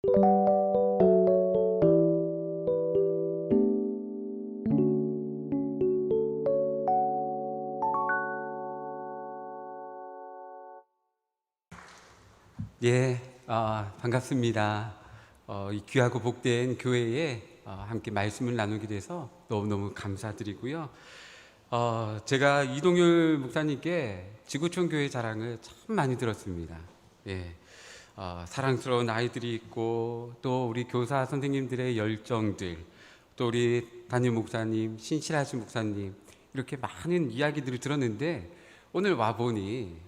예, 반갑습니다. 이 귀하고 복된 교회에 함께 말씀을 나누게 돼서 너무너무 감사드리고요. 제가 이동율 목사님께 지구촌 교회 자랑을 참 많이 들었습니다. 예, 사랑스러운 아이들이 있고 또 우리 교사 선생님들의 열정들, 또 우리 담임 목사님, 신실하신 목사님, 이렇게 많은 이야기들을 들었는데 오늘 와보니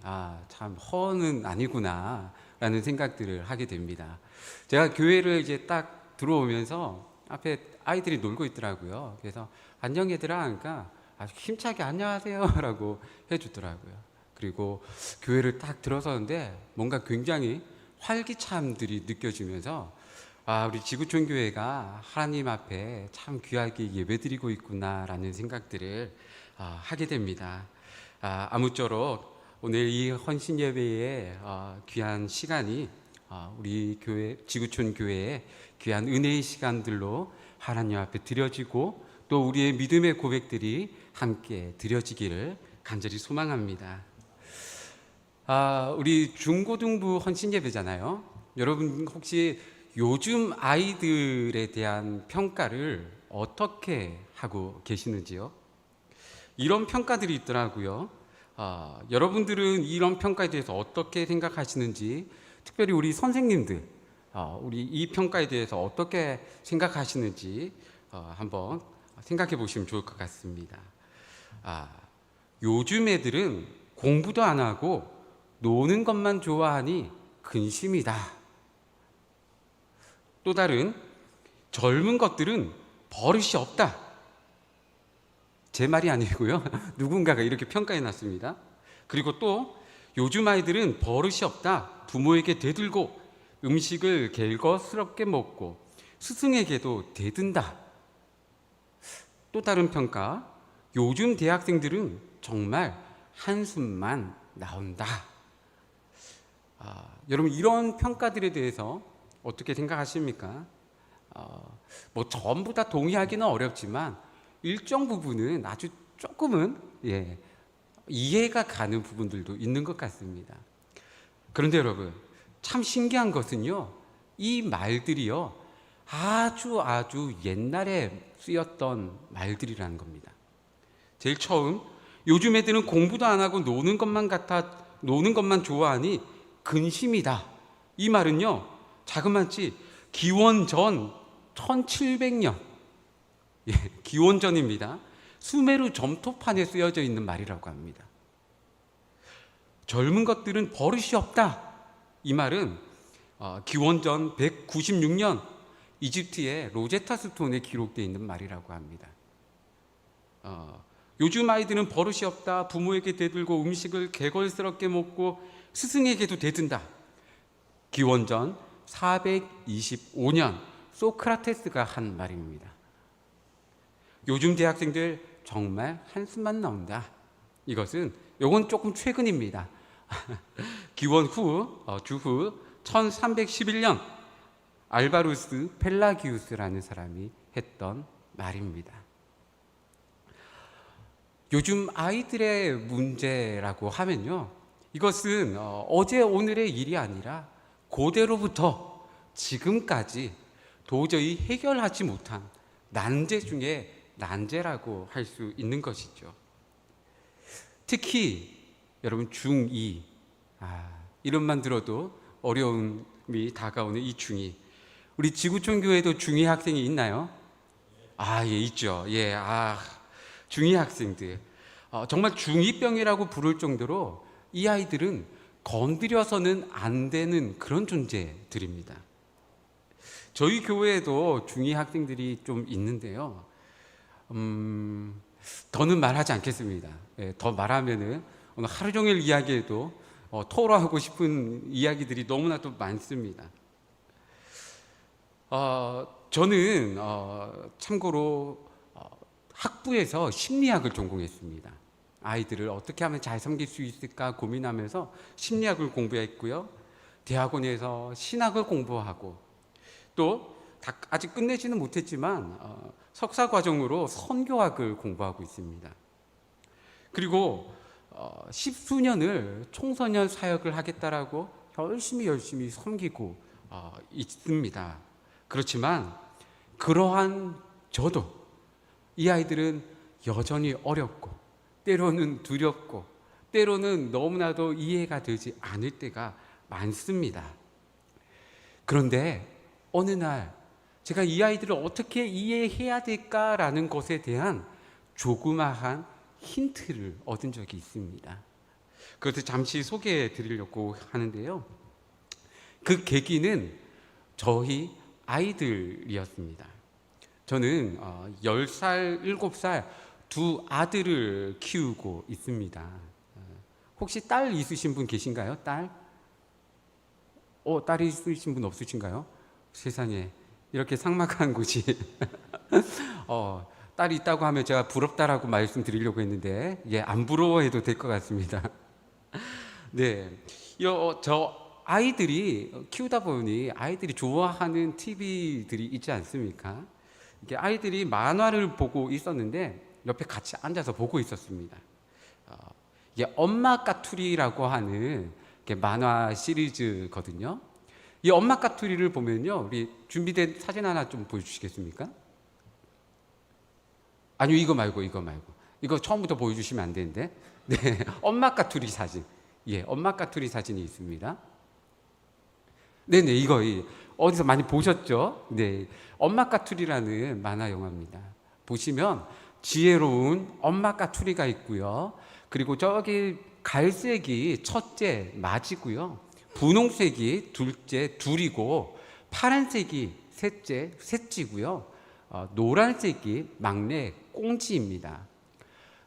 참 허는 아니구나 라는 생각들을 하게 됩니다. 제가 교회를 이제 딱 들어오면서 앞에 아이들이 놀고 있더라고요. 그래서 안녕 얘들아 하니까 아주 힘차게 안녕하세요 라고 해주더라고요. 그리고 교회를 딱 들어서는데 뭔가 굉장히 활기참들이 느껴지면서 우리 지구촌 교회가 하나님 앞에 참 귀하게 예배드리고 있구나 라는 생각들을 하게 됩니다. 아무쪼록 오늘 이 헌신 예배의 귀한 시간이 우리 교회, 지구촌 교회의 귀한 은혜의 시간들로 하나님 앞에 드려지고 또 우리의 믿음의 고백들이 함께 드려지기를 간절히 소망합니다. 우리 중고등부 헌신 예배잖아요. 여러분 혹시 요즘 아이들에 대한 평가를 어떻게 하고 계시는지요? 이런 평가들이 있더라고요. 여러분들은 이런 평가에 대해서 어떻게 생각하시는지, 특별히 우리 선생님들, 우리 이 평가에 대해서 어떻게 생각하시는지 한번 생각해 보시면 좋을 것 같습니다. 요즘 애들은 공부도 안 하고 노는 것만 좋아하니 근심이다. 또 다른, 젊은 것들은 버릇이 없다. 제 말이 아니고요. 누군가가 이렇게 평가해 놨습니다. 그리고 또 요즘 아이들은 버릇이 없다. 부모에게 대들고 음식을 갤거스럽게 먹고 스승에게도 대든다. 또 다른 평가, 요즘 대학생들은 정말 한숨만 나온다. 여러분 이런 평가들에 대해서 어떻게 생각하십니까? 뭐 전부 다 동의하기는 어렵지만 일정 부분은 아주 조금은 이해가 가는 부분들도 있는 것 같습니다. 그런데 여러분 참 신기한 것은요, 이 말들이요 아주 옛날에 쓰였던 말들이라는 겁니다. 제일 처음, 요즘 애들은 공부도 안 하고 노는 것만 좋아하니 근심이다. 이 말은요 자그마치 기원전 1700년, 기원전입니다. 수메르 점토판에 쓰여져 있는 말이라고 합니다. 젊은 것들은 버릇이 없다. 이 말은 기원전 196년 이집트의 로제타 스톤에 기록되어 있는 말이라고 합니다. 요즘 아이들은 버릇이 없다. 부모에게 대들고 음식을 개걸스럽게 먹고 스승에게도 대든다. 기원전 425년 소크라테스가 한 말입니다. 요즘 대학생들 정말 한숨만 나온다. 요건 조금 최근입니다. 기원 후 주후 1311년 알바루스 펠라기우스라는 사람이 했던 말입니다. 요즘 아이들의 문제라고 하면요, 이것은 어제 오늘의 일이 아니라 고대로부터 지금까지 도저히 해결하지 못한 난제 중에 난제라고 할 수 있는 것이죠. 특히 여러분 중2, 이름만 들어도 어려움이 다가오는 이 중2, 우리 지구촌 교회도 중2 학생이 있나요? 예, 있죠. 중2 학생들 정말 중2병이라고 부를 정도로 이 아이들은 건드려서는 안 되는 그런 존재들입니다. 저희 교회에도 중2 학생들이 좀 있는데요, 더는 말하지 않겠습니다. 더 말하면은 오늘 하루 종일 이야기해도 토로하고 싶은 이야기들이 너무나도 많습니다. 저는 참고로 학부에서 심리학을 전공했습니다. 아이들을 어떻게 하면 잘 섬길 수 있을까 고민하면서 심리학을 공부했고요, 대학원에서 신학을 공부하고 또 아직 끝내지는 못했지만 석사 과정으로 선교학을 공부하고 있습니다. 그리고 십수년을 청소년 사역을 하겠다라고 열심히 섬기고 있습니다. 그렇지만 그러한 저도 이 아이들은 여전히 어렵고 때로는 두렵고 때로는 너무나도 이해가 되지 않을 때가 많습니다. 그런데 어느 날 제가 이 아이들을 어떻게 이해해야 될까라는 것에 대한 조그마한 힌트를 얻은 적이 있습니다. 그것을 잠시 소개해 드리려고 하는데요. 그 계기는 저희 아이들이었습니다. 저는 10살, 7살 두 아들을 키우고 있습니다. 혹시 딸 있으신 분 계신가요? 딸? 딸이 있으신 분 없으신가요? 세상에 이렇게 삭막한 곳이 딸이 있다고 하면 제가 부럽다라고 말씀드리려고 했는데 안 부러워해도 될 것 같습니다. 네, 저 아이들이 키우다 보니 아이들이 좋아하는 TV들이 있지 않습니까? 이게 아이들이 만화를 보고 있었는데 옆에 같이 앉아서 보고 있었습니다. 이게 엄마 까투리라고 하는 만화 시리즈거든요. 이 엄마 까투리를 보면요, 우리 준비된 사진 하나 좀 보여주시겠습니까? 아니요, 이거 말고 이거 처음부터 보여주시면 안 되는데. 네, 엄마 까투리 사진. 엄마 까투리 사진이 있습니다. 네네, 이거 어디서 많이 보셨죠? 네, 엄마 까투리라는 만화 영화입니다. 보시면 지혜로운 엄마 까투리가 있고요. 그리고 저기 갈색이 첫째 맞이고요. 분홍색이 둘째 둘이고 파란색이 셋째 셋찌고요. 노란색이 막내 꽁지입니다.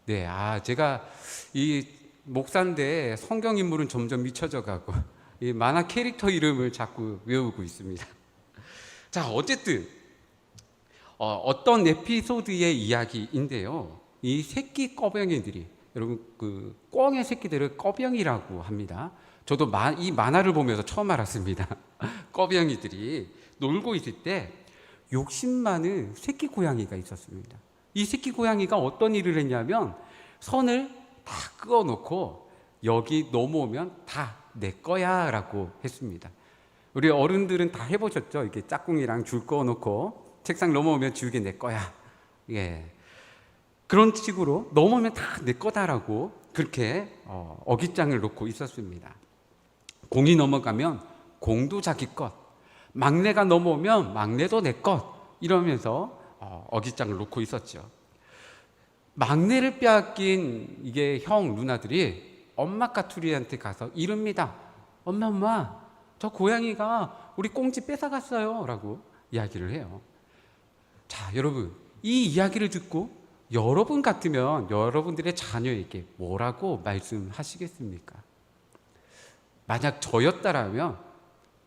네, 제가 이 목사인데 성경 인물은 점점 미쳐져 가고 이 만화 캐릭터 이름을 자꾸 외우고 있습니다. 자, 어쨌든 어떤 에피소드의 이야기인데요. 이 새끼 꺼병이들이, 여러분 그 꿩의 새끼들을 꺼병이라고 합니다. 저도 이 만화를 보면서 처음 알았습니다. 꺼병이들이 놀고 있을 때 욕심 많은 새끼 고양이가 있었습니다. 이 새끼 고양이가 어떤 일을 했냐면 선을 다 끄어놓고 여기 넘어오면 다 내 거야 라고 했습니다. 우리 어른들은 다 해보셨죠? 이렇게 짝꿍이랑 줄 그어놓고 책상 넘어오면 줄게 내 거야. 그런 식으로 넘어오면 다 내 거다라고 그렇게 어깃장을 놓고 있었습니다. 공이 넘어가면 공도 자기 것, 막내가 넘어오면 막내도 내 것, 이러면서 어깃장을 놓고 있었죠. 막내를 빼앗긴 이게 형 누나들이 엄마 까투리한테 가서 이릅니다. 엄마, 저 고양이가 우리 꽁지 뺏어갔어요 라고 이야기를 해요. 자, 여러분, 이 이야기를 듣고 여러분 같으면 여러분들의 자녀에게 뭐라고 말씀하시겠습니까? 만약 저였다라면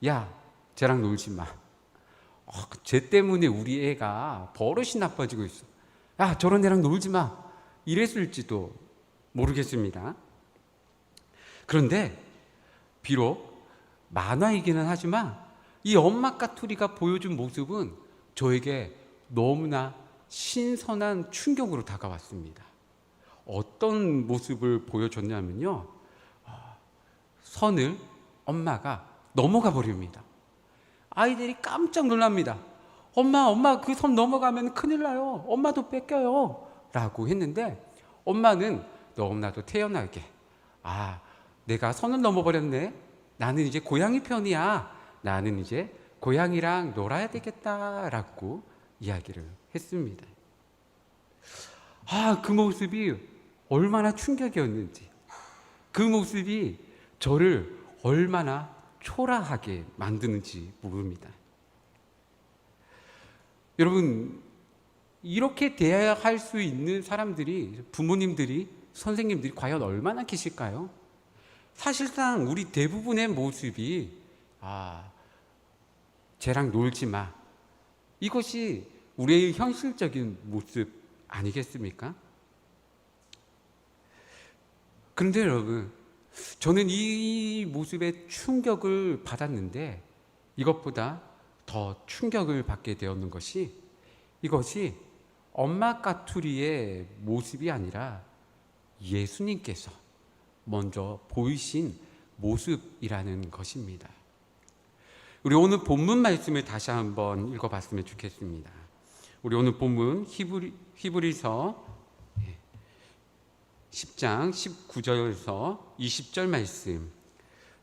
야, 쟤랑 놀지 마. 쟤 때문에 우리 애가 버릇이 나빠지고 있어. 야, 저런 애랑 놀지 마. 이랬을지도 모르겠습니다. 그런데 비록 만화이기는 하지만 이 엄마 까투리가 보여준 모습은 저에게 너무나 신선한 충격으로 다가왔습니다. 어떤 모습을 보여줬냐면요, 선을 엄마가 넘어가 버립니다. 아이들이 깜짝 놀랍니다. 엄마 그 선 넘어가면 큰일 나요. 엄마도 뺏겨요 라고 했는데 엄마는 너무나도 태연하게 내가 선을 넘어버렸네. 나는 이제 고양이 편이야. 나는 이제 고양이랑 놀아야 되겠다라고 이야기를 했습니다. 그 모습이 얼마나 충격이었는지, 그 모습이 저를 얼마나 초라하게 만드는지 모릅니다. 여러분, 이렇게 대할 수 있는 사람들이, 부모님들이, 선생님들이 과연 얼마나 계실까요? 사실상 우리 대부분의 모습이 쟤랑 놀지 마, 이것이 우리의 현실적인 모습 아니겠습니까? 그런데 여러분, 저는 이 모습에 충격을 받았는데 이것보다 더 충격을 받게 되었는 것이, 이것이 엄마 까투리의 모습이 아니라 예수님께서 먼저 보이신 모습이라는 것입니다. 우리 오늘 본문 말씀을 다시 한번 읽어봤으면 좋겠습니다. 우리 오늘 본문 히브리서 10장 19절에서 20절 말씀,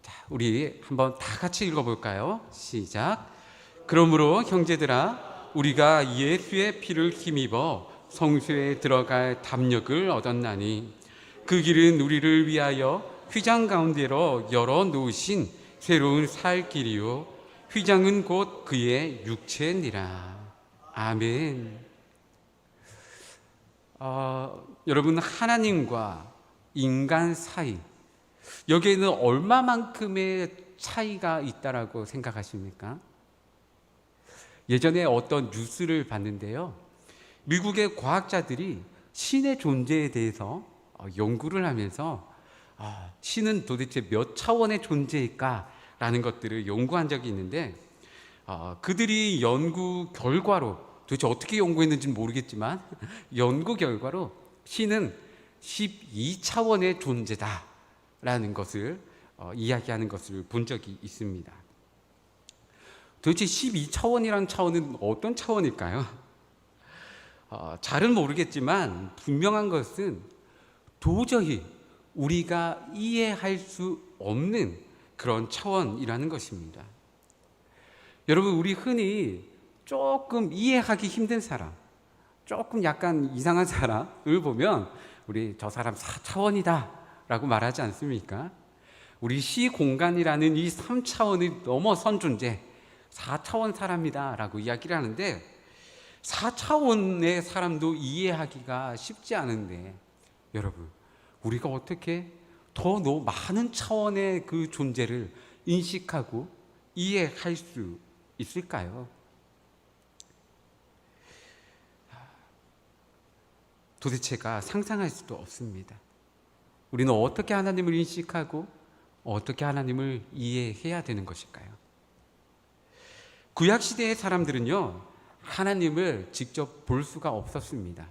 자, 우리 한번 다 같이 읽어볼까요? 시작. 그러므로 형제들아, 우리가 예수의 피를 힘입어 성소에 들어갈 담력을 얻었나니 그 길은 우리를 위하여 휘장 가운데로 열어 놓으신 새로운 살 길이요 휘장은 곧 그의 육체니라. 아멘. 여러분, 하나님과 인간 사이, 여기에는 얼마만큼의 차이가 있다라고 생각하십니까? 예전에 어떤 뉴스를 봤는데요, 미국의 과학자들이 신의 존재에 대해서 연구를 하면서 신은 도대체 몇 차원의 존재일까라는 것들을 연구한 적이 있는데, 그들이 연구 결과로, 도대체 어떻게 연구했는지는 모르겠지만 연구 결과로 신은 12차원의 존재다라는 것을 이야기하는 것을 본 적이 있습니다. 도대체 12차원이라는 차원은 어떤 차원일까요? 잘은 모르겠지만 분명한 것은 도저히 우리가 이해할 수 없는 그런 차원이라는 것입니다. 여러분, 우리 흔히 조금 이해하기 힘든 사람, 조금 약간 이상한 사람을 보면 우리 저 사람 4차원이다 라고 말하지 않습니까? 우리 시공간이라는 이 3차원을 넘어선 존재, 4차원 사람이다 라고 이야기를 하는데, 4차원의 사람도 이해하기가 쉽지 않은데, 여러분, 우리가 어떻게 더 많은 차원의 그 존재를 인식하고 이해할 수 있을까요? 도대체가 상상할 수도 없습니다. 우리는 어떻게 하나님을 인식하고 어떻게 하나님을 이해해야 되는 것일까요? 구약시대의 사람들은요, 하나님을 직접 볼 수가 없었습니다.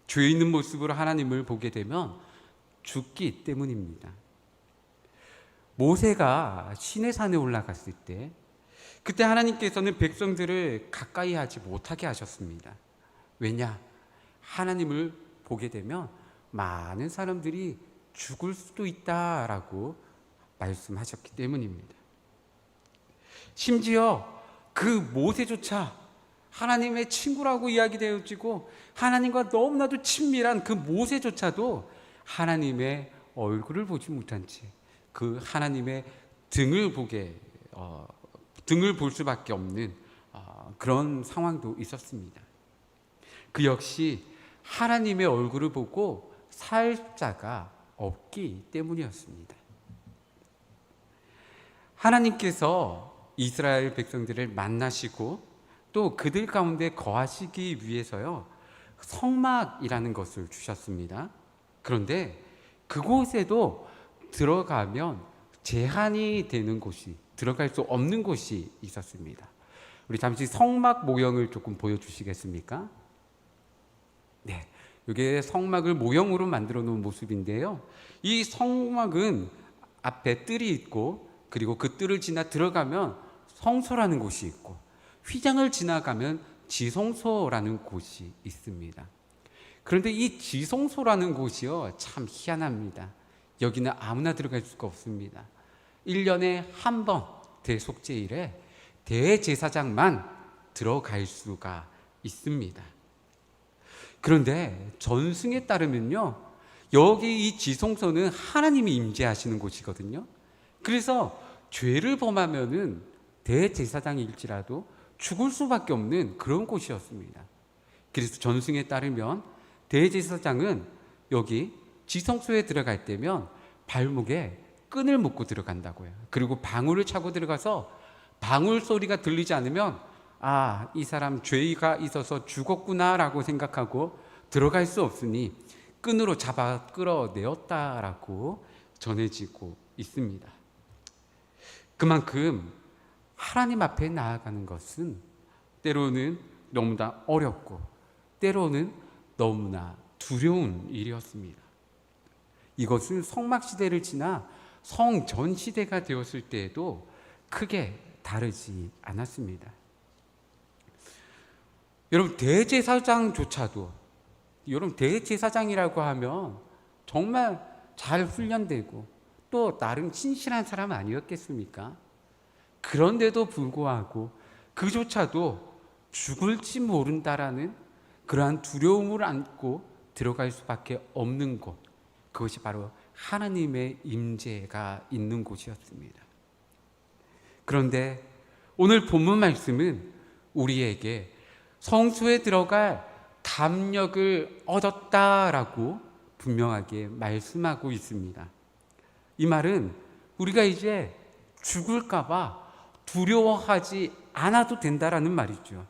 죄 있는 모습으로 하나님을 보게 되면 죽기 때문입니다. 모세가 시내산에 올라갔을 때, 그때 하나님께서는 백성들을 가까이 하지 못하게 하셨습니다. 왜냐? 하나님을 보게 되면 많은 사람들이 죽을 수도 있다라고 말씀하셨기 때문입니다. 심지어 그 모세조차 하나님의 친구라고 이야기되어지고 하나님과 너무나도 친밀한 그 모세조차도 하나님의 얼굴을 보지 못한 채 그 하나님의 등을 볼 수밖에 없는 그런 상황도 있었습니다. 그 역시 하나님의 얼굴을 보고 살 자가 없기 때문이었습니다. 하나님께서 이스라엘 백성들을 만나시고 또 그들 가운데 거하시기 위해서요, 성막이라는 것을 주셨습니다. 그런데 그곳에도 들어가면 제한이 되는 곳이, 들어갈 수 없는 곳이 있었습니다. 우리 잠시 성막 모형을 조금 보여주시겠습니까? 네, 이게 성막을 모형으로 만들어 놓은 모습인데요, 이 성막은 앞에 뜰이 있고, 그리고 그 뜰을 지나 들어가면 성소라는 곳이 있고, 휘장을 지나가면 지성소라는 곳이 있습니다. 그런데 이 지성소라는 곳이요, 참 희한합니다. 여기는 아무나 들어갈 수가 없습니다. 1년에 한 번 대속제일에 대제사장만 들어갈 수가 있습니다. 그런데 전승에 따르면요, 여기 이 지성소는 하나님이 임재하시는 곳이거든요. 그래서 죄를 범하면은 대제사장일지라도 죽을 수밖에 없는 그런 곳이었습니다. 그래서 전승에 따르면 대제사장은 여기 지성소에 들어갈 때면 발목에 끈을 묶고 들어간다고요. 그리고 방울을 차고 들어가서 방울 소리가 들리지 않으면 이 사람 죄가 있어서 죽었구나라고 생각하고 들어갈 수 없으니 끈으로 잡아 끌어내었다라고 전해지고 있습니다. 그만큼 하나님 앞에 나아가는 것은 때로는 너무나 어렵고 때로는 너무나 두려운 일이었습니다. 이것은 성막시대를 지나 성전시대가 되었을 때에도 크게 다르지 않았습니다. 여러분, 대제사장조차도, 여러분, 대제사장이라고 하면 정말 잘 훈련되고 또 나름 신실한 사람 아니었겠습니까? 그런데도 불구하고 그조차도 죽을지 모른다라는 그러한 두려움을 안고 들어갈 수밖에 없는 곳, 그것이 바로 하나님의 임재가 있는 곳이었습니다. 그런데 오늘 본문 말씀은 우리에게 성소에 들어갈 담력을 얻었다라고 분명하게 말씀하고 있습니다. 이 말은 우리가 이제 죽을까봐 두려워하지 않아도 된다라는 말이죠.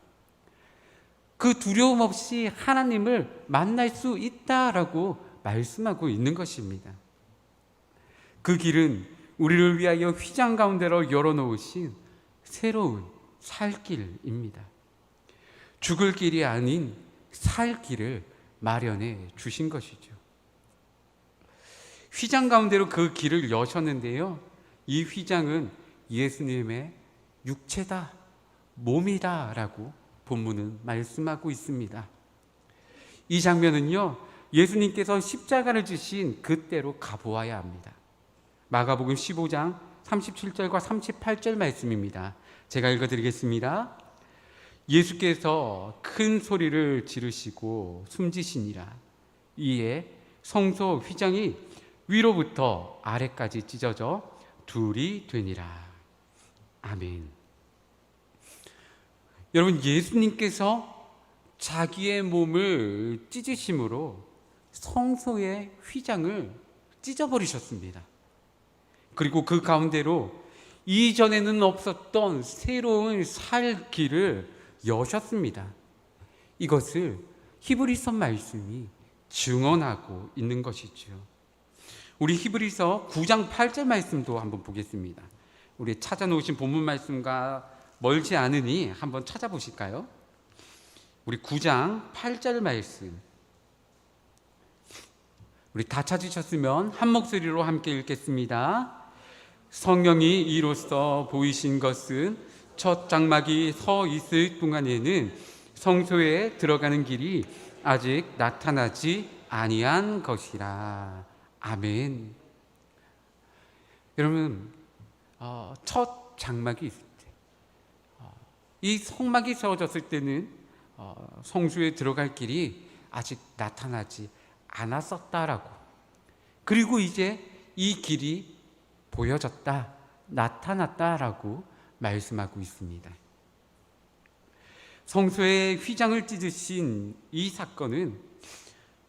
그 두려움 없이 하나님을 만날 수 있다라고 말씀하고 있는 것입니다. 그 길은 우리를 위하여 휘장 가운데로 열어놓으신 새로운 살 길입니다. 죽을 길이 아닌 살 길을 마련해 주신 것이죠. 휘장 가운데로 그 길을 여셨는데요, 이 휘장은 예수님의 육체다, 몸이다 라고 본문은 말씀하고 있습니다. 이 장면은요, 예수님께서 십자가를 지신 그때로 가보아야 합니다. 마가복음 15장 37절과 38절 말씀입니다. 제가 읽어드리겠습니다. 예수께서 큰 소리를 지르시고 숨지시니라. 이에 성소 휘장이 위로부터 아래까지 찢어져 둘이 되니라. 아멘. 여러분, 예수님께서 자기의 몸을 찢으심으로 성소의 휘장을 찢어버리셨습니다. 그리고 그 가운데로 이전에는 없었던 새로운 살 길을 여셨습니다. 이것을 히브리서 말씀이 증언하고 있는 것이죠. 우리 히브리서 9장 8절 말씀도 한번 보겠습니다. 우리 찾아놓으신 본문 말씀과 멀지 않으니 한번 찾아보실까요? 우리 9장 8절 말씀, 우리 다 찾으셨으면 한 목소리로 함께 읽겠습니다. 성령이 이로써 보이신 것은 첫 장막이 서 있을 동안에는 성소에 들어가는 길이 아직 나타나지 아니한 것이라. 아멘. 여러분, 첫 장막이 있을 때, 이 성막이 세워졌을 때는 성소에 들어갈 길이 아직 나타나지 않았었다라고, 그리고 이제 이 길이 보여졌다, 나타났다라고 말씀하고 있습니다. 성소의 휘장을 찢으신 이 사건은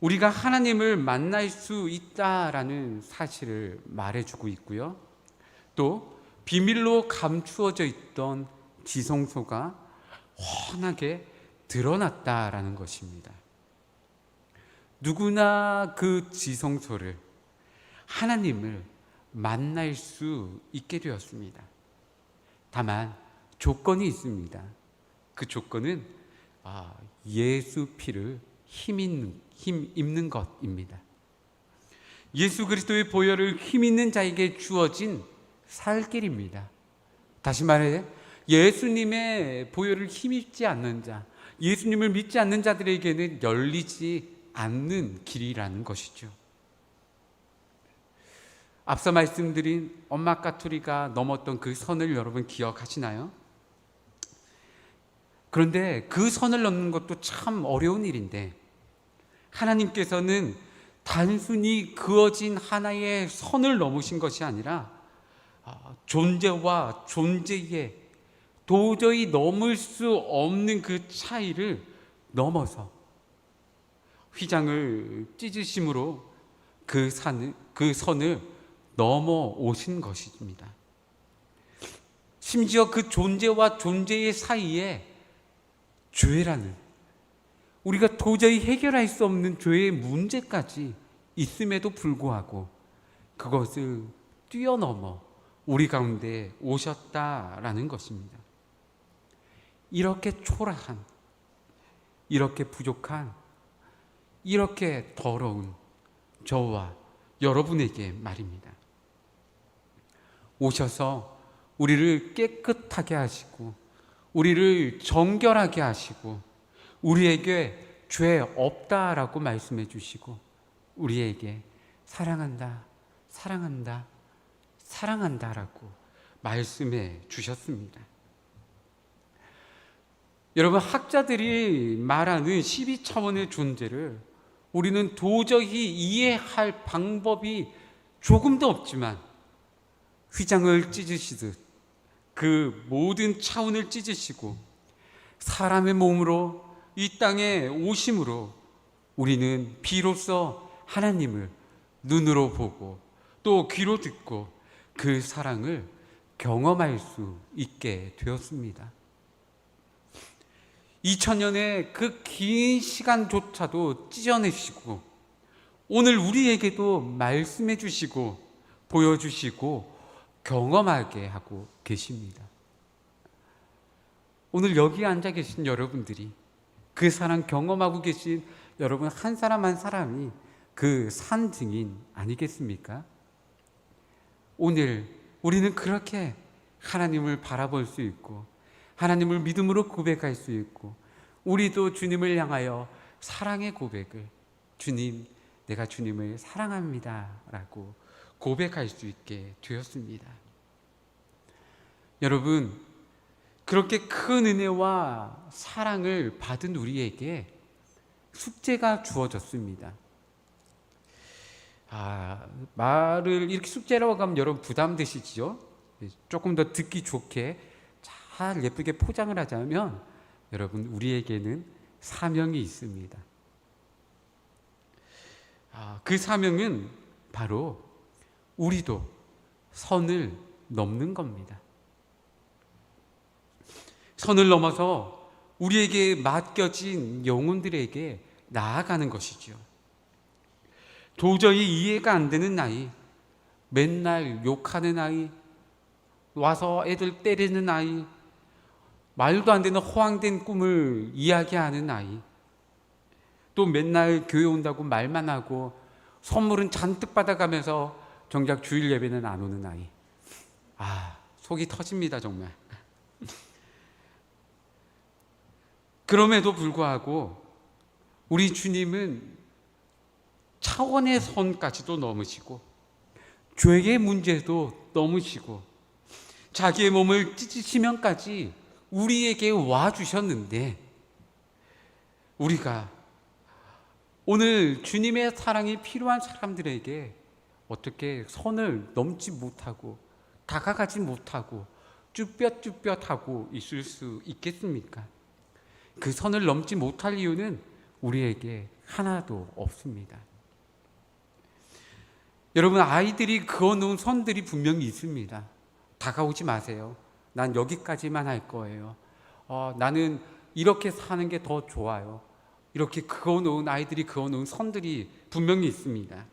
우리가 하나님을 만날 수 있다라는 사실을 말해주고 있고요, 또 비밀로 감추어져 있던 지성소가 훤하게 드러났다라는 것입니다. 누구나 그 지성소를, 하나님을 만날 수 있게 되었습니다. 다만 조건이 있습니다. 그 조건은 예수 피를 힘입는 것입니다. 예수 그리스도의 보혈을 힘있는 자에게 주어진 살 길입니다. 다시 말해, 예수님의 보혈을 힘입지 않는 자, 예수님을 믿지 않는 자들에게는 열리지 않는 길이라는 것이죠. 앞서 말씀드린 엄마 까투리가 넘었던 그 선을 여러분 기억하시나요? 그런데 그 선을 넘는 것도 참 어려운 일인데, 하나님께서는 단순히 그어진 하나의 선을 넘으신 것이 아니라 존재와 존재의 도저히 넘을 수 없는 그 차이를 넘어서 휘장을 찢으심으로 그 선을 넘어오신 것입니다. 심지어 그 존재와 존재의 사이에 죄라는, 우리가 도저히 해결할 수 없는 죄의 문제까지 있음에도 불구하고 그것을 뛰어넘어 우리 가운데 오셨다라는 것입니다. 이렇게 초라한, 이렇게 부족한, 이렇게 더러운 저와 여러분에게 말입니다. 오셔서 우리를 깨끗하게 하시고 우리를 정결하게 하시고 우리에게 죄 없다라고 말씀해 주시고 우리에게 사랑한다, 사랑한다, 사랑한다라고 말씀해 주셨습니다. 여러분, 학자들이 말하는 12차원의 존재를 우리는 도저히 이해할 방법이 조금도 없지만 휘장을 찢으시듯 그 모든 차원을 찢으시고 사람의 몸으로 이 땅에 오심으로 우리는 비로소 하나님을 눈으로 보고 또 귀로 듣고 그 사랑을 경험할 수 있게 되었습니다. 2000년의 그 긴 시간조차도 찢어내시고 오늘 우리에게도 말씀해 주시고 보여주시고 경험하게 하고 계십니다. 오늘 여기 앉아 계신 여러분들이 그 사랑 경험하고 계신 여러분 한 사람 한 사람이 그 산 증인 아니겠습니까? 오늘 우리는 그렇게 하나님을 바라볼 수 있고 하나님을 믿음으로 고백할 수 있고 우리도 주님을 향하여 사랑의 고백을 주님, 내가 주님을 사랑합니다 라고 고백할 수 있게 되었습니다. 여러분, 그렇게 큰 은혜와 사랑을 받은 우리에게 숙제가 주어졌습니다. 말을 이렇게 숙제라고 하면 여러분 부담되시죠? 조금 더 듣기 좋게 잘 예쁘게 포장을 하자면 여러분, 우리에게는 사명이 있습니다. 그 사명은 바로 우리도 선을 넘는 겁니다. 선을 넘어서 우리에게 맡겨진 영혼들에게 나아가는 것이죠. 도저히 이해가 안 되는 아이, 맨날 욕하는 아이, 와서 애들 때리는 아이, 말도 안 되는 허황된 꿈을 이야기하는 아이, 또 맨날 교회 온다고 말만 하고 선물은 잔뜩 받아가면서 정작 주일 예배는 안 오는 아이. 속이 터집니다, 정말. 그럼에도 불구하고 우리 주님은 차원의 선까지도 넘으시고 죄의 문제도 넘으시고 자기의 몸을 찢으시면까지 우리에게 와주셨는데 우리가 오늘 주님의 사랑이 필요한 사람들에게 어떻게 선을 넘지 못하고 다가가지 못하고 쭈뼛쭈뼛하고 있을 수 있겠습니까? 그 선을 넘지 못할 이유는 우리에게 하나도 없습니다. 여러분, 아이들이 그어놓은 선들이 분명히 있습니다. 다가오지 마세요. 난 여기까지만 할 거예요. 나는 이렇게 사는 게 더 좋아요. 이렇게 그어놓은 아이들이 그어놓은 선들이 분명히 있습니다.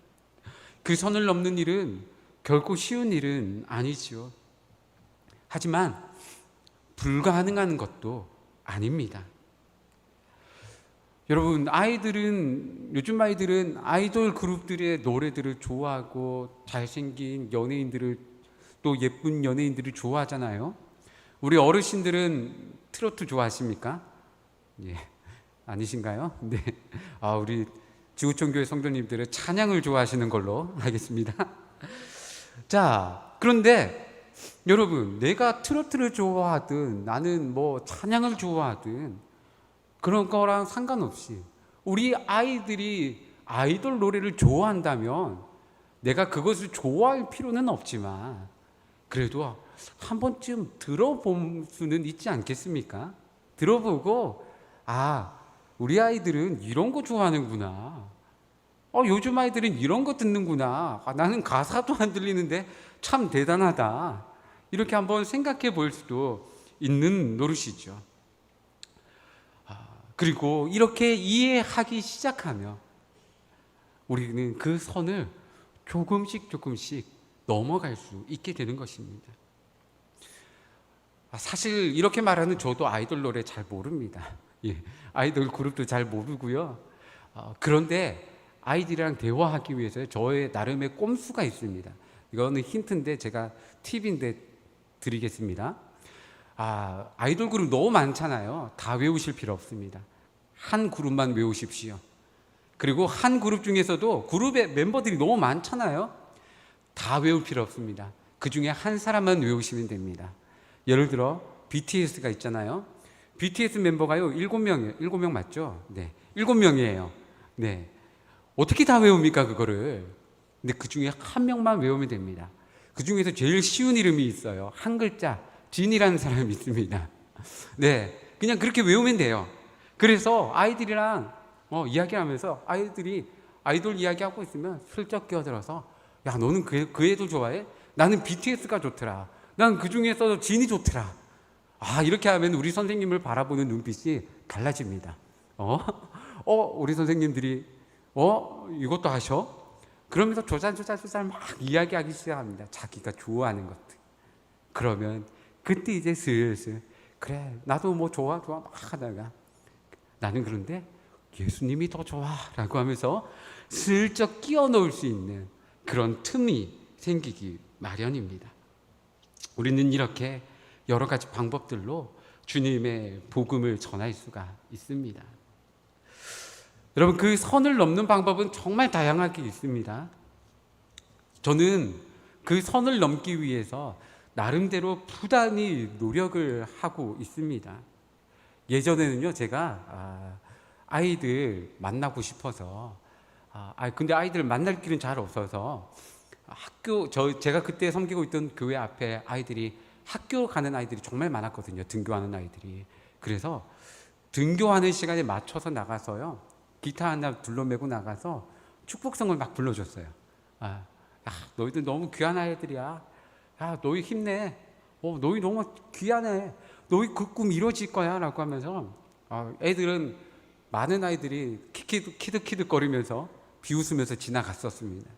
그 선을 넘는 일은 결코 쉬운 일은 아니지요. 하지만 불가능한 것도 아닙니다. 여러분, 요즘 아이들은 아이돌 그룹들의 노래들을 좋아하고 잘생긴 연예인들을 또 예쁜 연예인들을 좋아하잖아요. 우리 어르신들은 트로트 좋아하십니까? 예, 아니신가요? 네. 우리 지구촌교회 성도님들은 찬양을 좋아하시는 걸로 알겠습니다. 자, 그런데 여러분, 내가 트로트를 좋아하든 나는 뭐 찬양을 좋아하든 그런 거랑 상관없이 우리 아이들이 아이돌 노래를 좋아한다면 내가 그것을 좋아할 필요는 없지만 그래도 한 번쯤 들어볼 수는 있지 않겠습니까? 들어보고 우리 아이들은 이런 거 좋아하는구나. 요즘 아이들은 이런 거 듣는구나. 나는 가사도 안 들리는데 참 대단하다. 이렇게 한번 생각해 볼 수도 있는 노릇이죠. 그리고 이렇게 이해하기 시작하며 우리는 그 선을 조금씩 넘어갈 수 있게 되는 것입니다. 사실 이렇게 말하는 저도 아이돌 노래 잘 모릅니다. 예, 아이돌 그룹도 잘 모르고요. 그런데 아이들이랑 대화하기 위해서 저의 나름의 꼼수가 있습니다. 이거는 힌트인데 제가 팁인데 드리겠습니다. 아이돌 그룹 너무 많잖아요. 다 외우실 필요 없습니다. 한 그룹만 외우십시오. 그리고 한 그룹 중에서도 그룹의 멤버들이 너무 많잖아요. 다 외울 필요 없습니다. 그 중에 한 사람만 외우시면 됩니다. 예를 들어 BTS가 있잖아요. BTS 멤버가요 7명이에요. 7명 맞죠? 네, 7명이에요. 네, 어떻게 다 외웁니까 그거를? 근데 그 중에 한 명만 외우면 됩니다. 그 중에서 제일 쉬운 이름이 있어요. 한 글자, 진이라는 사람이 있습니다. 네, 그냥 그렇게 외우면 돼요. 그래서 아이들이랑 이야기하면서 아이들이 아이돌 이야기하고 있으면 슬쩍 끼어들어서 야, 너는 그 애도 좋아해? 나는 BTS가 좋더라. 난 그 중에서 진이 좋더라. 이렇게 하면 우리 선생님을 바라보는 눈빛이 달라집니다. 우리 선생님들이 이것도 하셔? 그러면서 조잘조잘조잘 막 이야기하기 시작합니다. 자기가 좋아하는 것들. 그러면 그때 이제 슬슬 그래 나도 뭐 좋아 막 하다가 나는 그런데 예수님이 더 좋아 라고 하면서 슬쩍 끼워 넣을 수 있는 그런 틈이 생기기 마련입니다. 우리는 이렇게 여러 가지 방법들로 주님의 복음을 전할 수가 있습니다. 여러분, 그 선을 넘는 방법은 정말 다양하게 있습니다. 저는 그 선을 넘기 위해서 나름대로 부단히 노력을 하고 있습니다. 예전에는요, 제가 아이들 만나고 싶어서 근데 아이들 만날 길은 잘 없어서 제가 그때 섬기고 있던 교회 앞에 아이들이 학교 가는 아이들이 정말 많았거든요. 등교하는 아이들이. 그래서 등교하는 시간에 맞춰서 나가서요, 기타 하나 둘러매고 나가서 축복성을 막 불러줬어요. 너희들 너무 귀한 아이들이야. 너희 힘내. 너희 너무 귀하네. 너희 그 꿈 이루어질 거야 라고 하면서 애들은, 많은 아이들이 키득키득거리면서 비웃으면서 지나갔었습니다.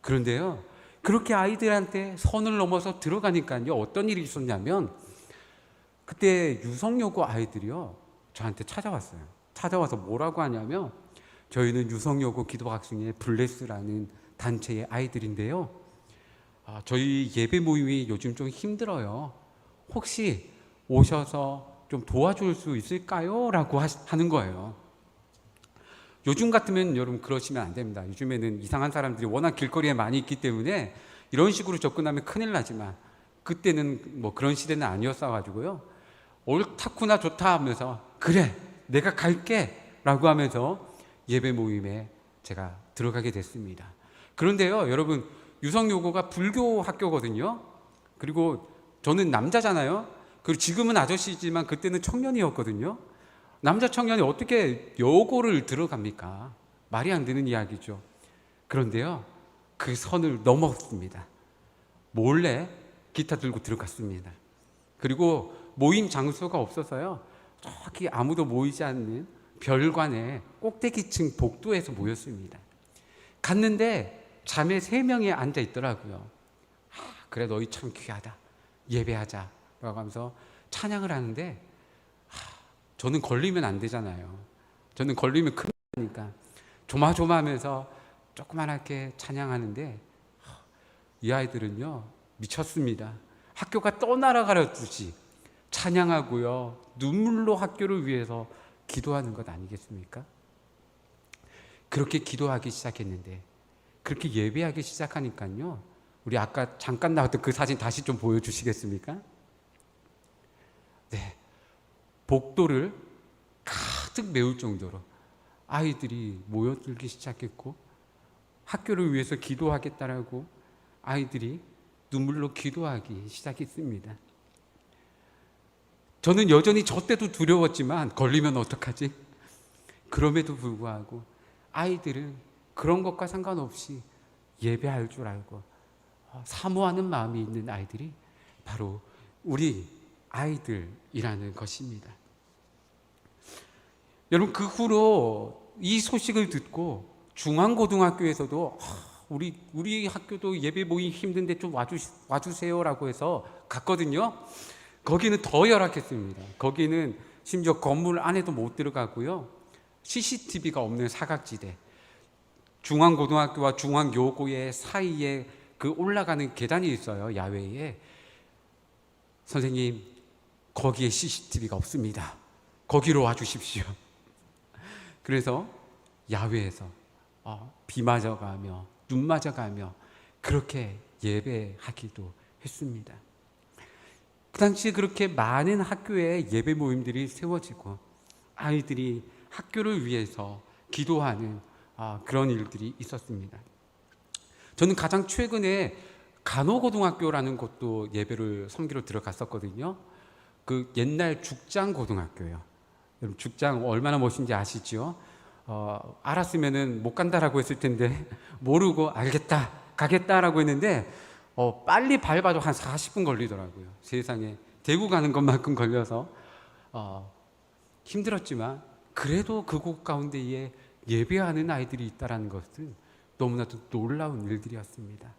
그런데요, 그렇게 아이들한테 선을 넘어서 들어가니까요, 어떤 일이 있었냐면, 그때 유성여고 아이들이요 저한테 찾아왔어요. 찾아와서 뭐라고 하냐면, 저희는 유성여고 기도학생의 블레스라는 단체의 아이들인데요, 저희 예배 모임이 요즘 좀 힘들어요. 혹시 오셔서 좀 도와줄 수 있을까요? 라고 하는 거예요. 요즘 같으면 여러분 그러시면 안 됩니다. 요즘에는 이상한 사람들이 워낙 길거리에 많이 있기 때문에 이런 식으로 접근하면 큰일 나지만, 그때는 뭐 그런 시대는 아니었어 가지고요, 옳다구나 좋다 하면서 그래 내가 갈게 라고 하면서 예배 모임에 제가 들어가게 됐습니다. 그런데요, 여러분, 유성요고가 불교 학교거든요. 그리고 저는 남자잖아요. 그리고 지금은 아저씨지만 그때는 청년이었거든요. 남자 청년이 어떻게 여고를 들어갑니까? 말이 안 되는 이야기죠. 그런데요, 그 선을 넘었습니다. 몰래 기타 들고 들어갔습니다. 그리고 모임 장소가 없어서요, 저기 아무도 모이지 않는 별관의 꼭대기층 복도에서 모였습니다. 갔는데 자매 3명이 앉아 있더라고요. 그래 너희 참 귀하다, 예배하자 라고 하면서 찬양을 하는데, 저는 걸리면 안 되잖아요. 저는 걸리면 큰일 나니까 조마조마하면서 조그만하게 찬양하는데, 이 아이들은요 미쳤습니다. 학교가 떠날아가듯이 찬양하고요, 눈물로 학교를 위해서 기도하는 것 아니겠습니까? 그렇게 기도하기 시작했는데, 그렇게 예배하기 시작하니까요, 우리 아까 잠깐 나왔던 그 사진 다시 좀 보여주시겠습니까? 네, 복도를 가득 메울 정도로 아이들이 모여들기 시작했고, 학교를 위해서 기도하겠다라고 아이들이 눈물로 기도하기 시작했습니다. 저는 여전히 저 때도 두려웠지만 걸리면 어떡하지? 그럼에도 불구하고 아이들은 그런 것과 상관없이 예배할 줄 알고 사모하는 마음이 있는 아이들이 바로 우리 아이들이라는 것입니다. 여러분, 그 후로 이 소식을 듣고 중앙고등학교에서도 우리 학교도 예배 모임 힘든데 좀 와주세요라고 해서 갔거든요. 거기는 더 열악했습니다. 거기는 심지어 건물 안에도 못 들어가고요. CCTV가 없는 사각지대, 중앙고등학교와 중앙여고의 사이에 그 올라가는 계단이 있어요. 야외에. 선생님, 거기에 CCTV가 없습니다. 거기로 와주십시오. 그래서 야외에서 비 맞아가며 눈 맞아가며 그렇게 예배하기도 했습니다. 그 당시에 그렇게 많은 학교에 예배 모임들이 세워지고 아이들이 학교를 위해서 기도하는 그런 일들이 있었습니다. 저는 가장 최근에 간호고등학교라는 곳도 예배를 섬기러 들어갔었거든요. 그 옛날 죽장고등학교예요. 여러분 죽장 얼마나 멋있는지 아시죠? 알았으면은 못 간다라고 했을 텐데 모르고 알겠다 가겠다라고 했는데 빨리 밟아도 한 40분 걸리더라고요. 세상에 대구 가는 것만큼 걸려서 힘들었지만 그래도 그곳 가운데에 예배하는 아이들이 있다는 것은 너무나도 놀라운 일들이었습니다.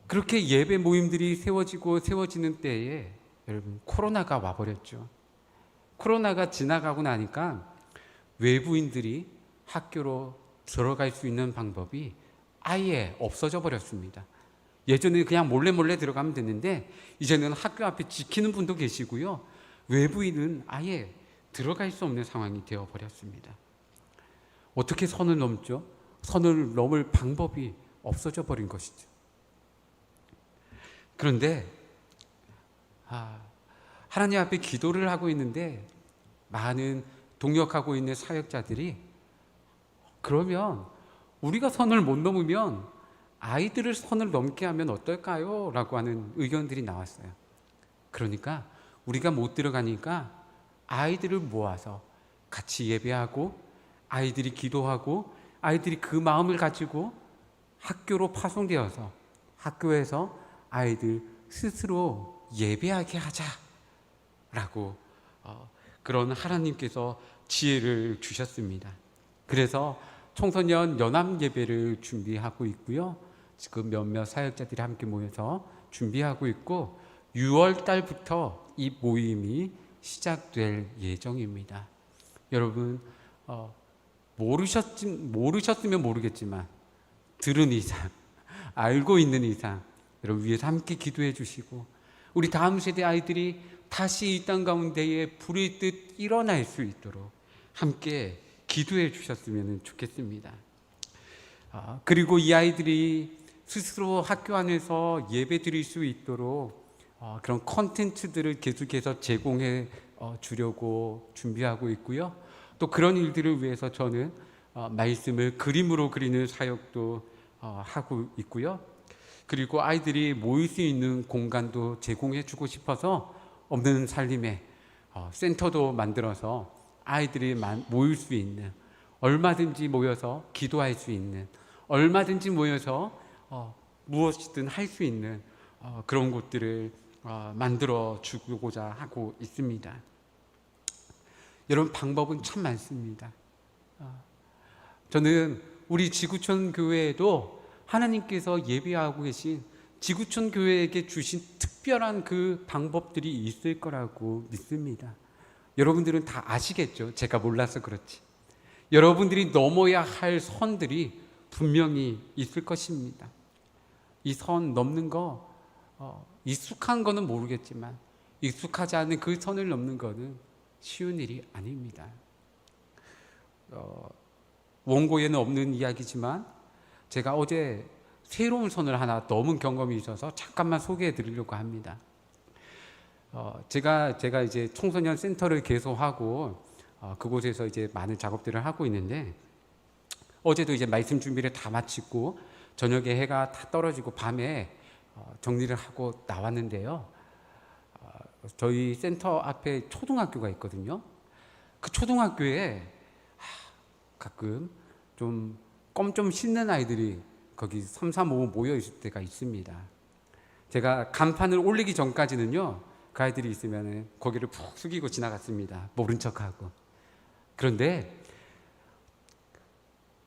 그렇게 예배 모임들이 세워지는 때에 여러분 코로나가 와버렸죠. 코로나가 지나가고 나니까 외부인들이 학교로 들어갈 수 있는 방법이 아예 없어져 버렸습니다. 예전에는 그냥 몰래 들어가면 됐는데 이제는 학교 앞에 지키는 분도 계시고요. 외부인은 아예 들어갈 수 없는 상황이 되어버렸습니다. 어떻게 선을 넘죠? 선을 넘을 방법이 없어져 버린 것이죠. 그런데 하나님 앞에 기도를 하고 있는데 많은 동역하고 있는 사역자들이 그러면 우리가 선을 못 넘으면 아이들을 선을 넘게 하면 어떨까요? 라고 하는 의견들이 나왔어요. 그러니까 우리가 못 들어가니까 아이들을 모아서 같이 예배하고 아이들이 기도하고 아이들이 그 마음을 가지고 학교로 파송되어서 학교에서 아이들 스스로 예배하게 하자라고 그런 하나님께서 지혜를 주셨습니다. 그래서 청소년 연합 예배를 준비하고 있고요. 지금 몇몇 사역자들이 함께 모여서 준비하고 있고 6월 달부터 이 모임이 시작될 예정입니다. 여러분 모르셨으면 모르겠지만 들은 이상 알고 있는 이상 여러분 위해서 함께 기도해 주시고 우리 다음 세대 아이들이 다시 이 땅 가운데에 불의 뜻 일어날 수 있도록 함께 기도해 주셨으면 좋겠습니다. 그리고 이 아이들이 스스로 학교 안에서 예배 드릴 수 있도록 그런 콘텐츠들을 계속해서 제공해 주려고 준비하고 있고요. 또 그런 일들을 위해서 저는 말씀을 그림으로 그리는 사역도 하고 있고요. 그리고 아이들이 모일 수 있는 공간도 제공해 주고 싶어서 없는 살림에 센터도 만들어서 아이들이 모일 수 있는, 얼마든지 모여서 기도할 수 있는, 얼마든지 모여서 무엇이든 할 수 있는 그런 곳들을 만들어 주고자 하고 있습니다. 여러분 방법은 참 많습니다. 저는 우리 지구촌 교회에도 하나님께서 예비하고 계신 지구촌 교회에게 주신 특별한 그 방법들이 있을 거라고 믿습니다. 여러분들은 다 아시겠죠? 제가 몰라서 그렇지. 여러분들이 넘어야 할 선들이 분명히 있을 것입니다. 이 선 넘는 거 익숙한 거는 모르겠지만 익숙하지 않은 그 선을 넘는 거는 쉬운 일이 아닙니다. 원고에는 없는 이야기지만 제가 어제 새로운 선을 하나 넘은 경험이 있어서 잠깐만 소개해 드리려고 합니다. 제가 이제 청소년 센터를 개소하고 그곳에서 이제 많은 작업들을 하고 있는데 어제도 이제 말씀 준비를 다 마치고 저녁에 해가 다 떨어지고 밤에 정리를 하고 나왔는데요. 저희 센터 앞에 초등학교가 있거든요. 그 초등학교에 가끔 좀 껌 좀 씹는 아이들이 거기 3, 4, 5 모여 있을 때가 있습니다. 제가 간판을 올리기 전까지는요, 그 아이들이 있으면 고개를 푹 숙이고 지나갔습니다. 모른 척하고. 그런데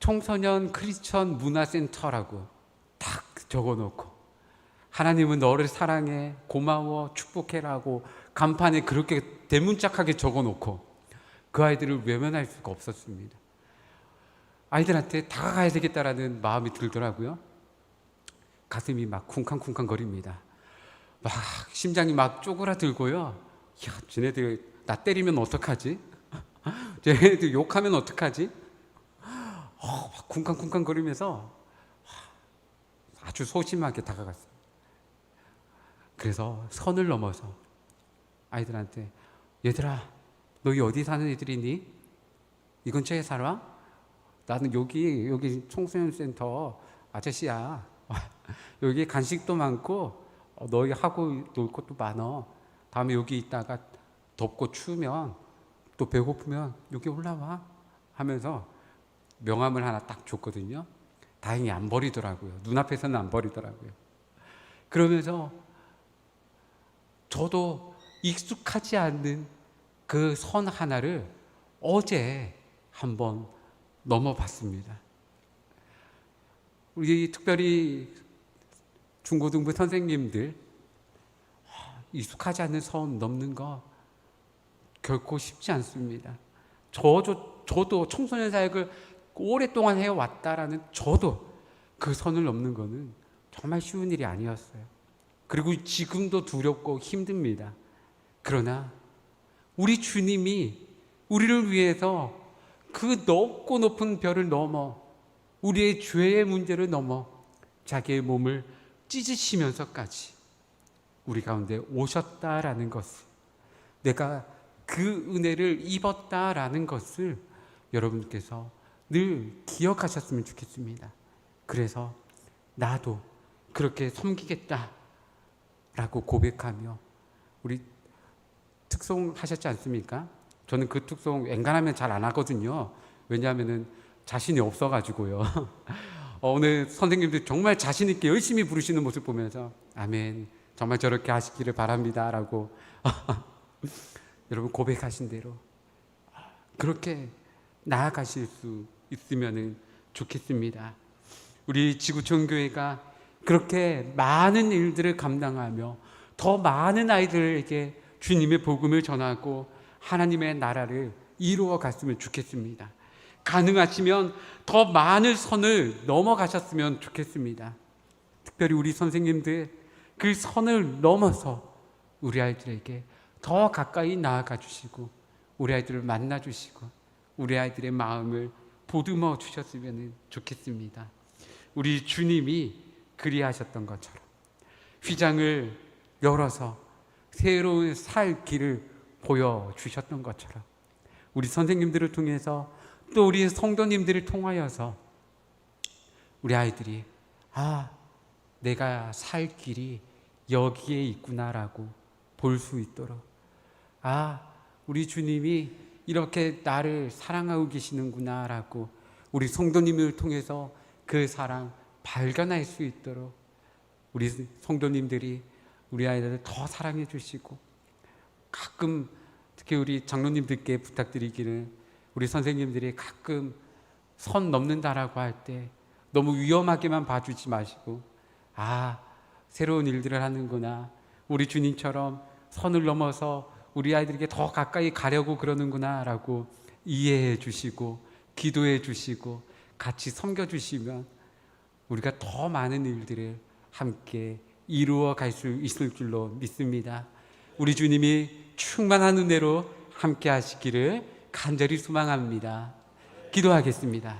청소년 크리스천 문화센터라고 딱 적어놓고, 하나님은 너를 사랑해, 고마워, 축복해라고 간판에 그렇게 대문짝하게 적어놓고 그 아이들을 외면할 수가 없었습니다. 아이들한테 다가가야 되겠다라는 마음이 들더라고요. 가슴이 막 쿵쾅쿵쾅 거립니다. 막 심장이 막 쪼그라들고요. 야, 쟤네들 나 때리면 어떡하지? 쟤네들 욕하면 어떡하지? 막 쿵쾅쿵쾅 거리면서 아주 소심하게 다가갔어요. 그래서 선을 넘어서 아이들한테, 얘들아, 너희 어디 사는 애들이니? 이 근처에 살아? 나는 여기 청소년센터 아저씨야. 여기 간식도 많고 너희 하고 놀 것도 많어. 다음에 여기 있다가 덥고 추우면 또 배고프면 여기 올라와 하면서 명함을 하나 딱 줬거든요. 다행히 안 버리더라고요. 눈앞에서는 안 버리더라고요. 그러면서 저도 익숙하지 않는 그 선 하나를 어제 한번 넘어봤습니다. 우리 특별히 중고등부 선생님들, 익숙하지 않는 선 넘는 거 결코 쉽지 않습니다. 저도 청소년 사역을 오랫동안 해왔다라는 저도 그 선을 넘는 거는 정말 쉬운 일이 아니었어요. 그리고 지금도 두렵고 힘듭니다. 그러나 우리 주님이 우리를 위해서 그 높고 높은 별을 넘어, 우리의 죄의 문제를 넘어 자기의 몸을 찢으시면서까지 우리 가운데 오셨다라는 것을, 내가 그 은혜를 입었다라는 것을 여러분께서 늘 기억하셨으면 좋겠습니다. 그래서 나도 그렇게 섬기겠다라고 고백하며, 우리 특송 하셨지 않습니까? 저는 그 특송 앵간하면 잘 안 하거든요. 왜냐하면 자신이 없어가지고요. 오늘 선생님들 정말 자신 있게 열심히 부르시는 모습 보면서 아멘, 정말 저렇게 하시기를 바랍니다 라고 여러분 고백하신 대로 그렇게 나아가실 수 있으면 좋겠습니다. 우리 지구촌 교회가 그렇게 많은 일들을 감당하며 더 많은 아이들에게 주님의 복음을 전하고 하나님의 나라를 이루어 갔으면 좋겠습니다. 가능하시면 더 많은 선을 넘어가셨으면 좋겠습니다. 특별히 우리 선생님들, 그 선을 넘어서 우리 아이들에게 더 가까이 나아가 주시고 우리 아이들을 만나 주시고 우리 아이들의 마음을 보듬어 주셨으면 좋겠습니다. 우리 주님이 그리하셨던 것처럼 휘장을 열어서 새로운 살 길을 보여주셨던 것처럼 우리 선생님들을 통해서 또 우리 성도님들을 통하여서 우리 아이들이 내가 살 길이 여기에 있구나라고 볼 수 있도록, 우리 주님이 이렇게 나를 사랑하고 계시는구나라고 우리 성도님을 통해서 그 사랑 발견할 수 있도록 우리 성도님들이 우리 아이들을 더 사랑해 주시고, 가끔 특히 우리 장로님들께 부탁드리기를, 우리 선생님들이 가끔 선 넘는다라고 할 때 너무 위험하게만 봐주지 마시고 새로운 일들을 하는구나, 우리 주님처럼 선을 넘어서 우리 아이들에게 더 가까이 가려고 그러는구나 라고 이해해 주시고 기도해 주시고 같이 섬겨 주시면 우리가 더 많은 일들을 함께 이루어 갈 수 있을 줄로 믿습니다. 우리 주님이 충만한 은혜로 함께 하시기를 간절히 소망합니다. 기도하겠습니다.